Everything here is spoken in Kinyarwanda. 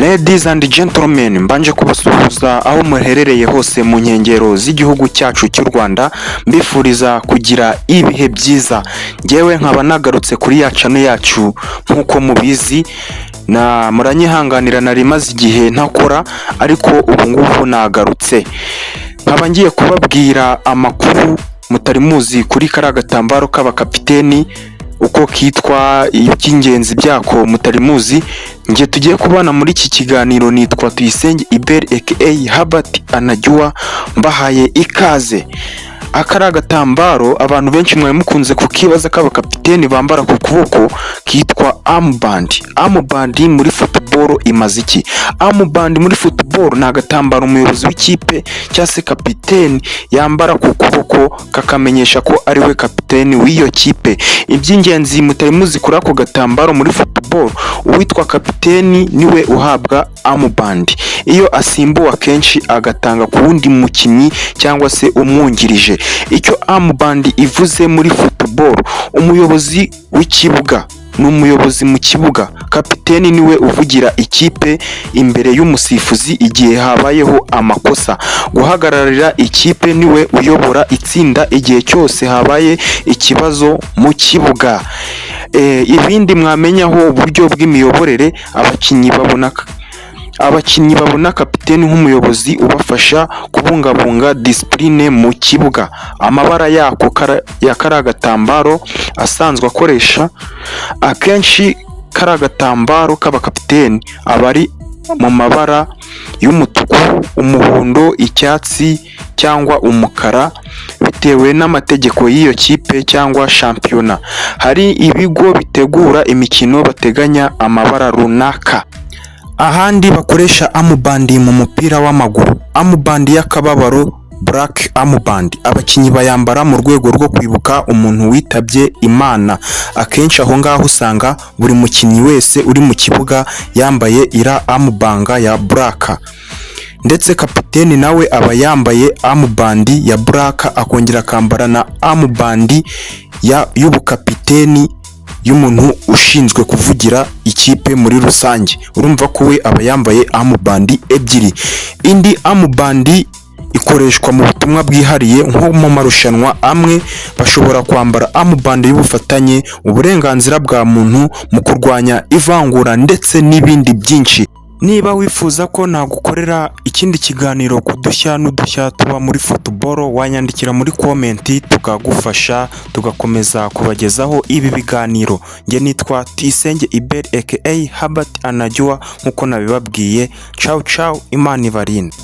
Ladies and gentlemen, mbanje kubasuhuza aho muherereye hose mu nkengero z'igihugu cyacu cy'u Rwanda, mbifuriza kugira ibihe byiza. Ngewe nkaba nagarutse kuri ya channel yacu nkuko mubizi, na muranyihanganira nari maze igihe ntakora, ariko ubu ngubu nagarutse. Nkaba ngiye kubabwira amakuru mutari muzi kuri kara gatambaro k'abakapiteni, uko kitwa, iby'ingenzi byako mutari muzi. Ngiye tugiye kubana muri iki kiganiro, nitwa Tuyisenge Iberi aka Habert Anajua, mbahaye ikaze. Akara gatambaro abantu benshi mwaye mukunze kukibaza k'abakapiteni bambara ku kuboko kitwa armband. Armband muri football imaze iki? Armband muri football ni agatambaro umuyobozi w'ikipe cyangwa se kapiteni yambara ku kuboko kakamenyesha ko ari we kapiteni w'iyo kipe. Iby'ingenzi mutari muzi kuri ako gatambaro muri football, uwitwa kapiteni niwe uhabwa armband. Iyo asimbuwe akenshi agatanga ku wundi mukinnyi cyangwa se umwungirije. Icyo armband ivuze muri football, umuyobozi w'ikibuga ni umuyobozi mu kibuga, kapiteni niwe uvugira ikipe imbere y'umusifuzi igihe habayeho amakosa. Guhagararira ikipe niwe uyobora itsinda igihe cyose habaye ikibazo mu kibuga. Ibindi mwamenyaho uburyo bw'imiyoborere, abakinnyi babona kapiteni nk'umuyobozi ubafasha kubungabunga discipline mu kibuga. Amabara yako ya kara gatambaro asanzwe akoresha, akenshi kara gatambaro k'abakapiteni abari mu mabara y'umutuku, umuhondo, icyatsi cyangwa umukara, bitewe n'amategeko y'iyo kipe cyangwa shampiyona. Hari ibigo bitegura imikino bateganya amabara runaka. Ahandi bakoresha armband mu mupira w'amaguru, armband y'akababaro, black armband, abakinnyi bayambara mu rwego rwo kwibuka umuntu witabye Imana. Akenshi aho ngaho usanga buri mukinnyi wese uri mu kibuga yambaye ira armband ya black, ndetse kapiteni nawe aba yambaye armband ya black, akongera akambara na armband y'ubukapiteni y'umuntu ushinzwe kuvugira ikipe muri rusange. Urumva ko we aba yambaye armband ebyiri. Indi armband ikoreshwa mu butumwa bwihariye, nko mu marushanwa amwe bashobora kwambara armband y'ubufatanye, uburenganzira bwa muntu, mu kurwanya ivangura ndetse n'ibindi byinshi. Niba wifuza ko nagukorera ikindi kiganiro ku dushya n'udushya tuba muri football, wanyandikira muri comment tukagufasha, tugakomeza kubagezaho ibi biganiro. Nge nitwa Tuyisenge Iberi aka Habert Anajua nkuko nabibabwiye. Ciao ciao, Imana ibarinde.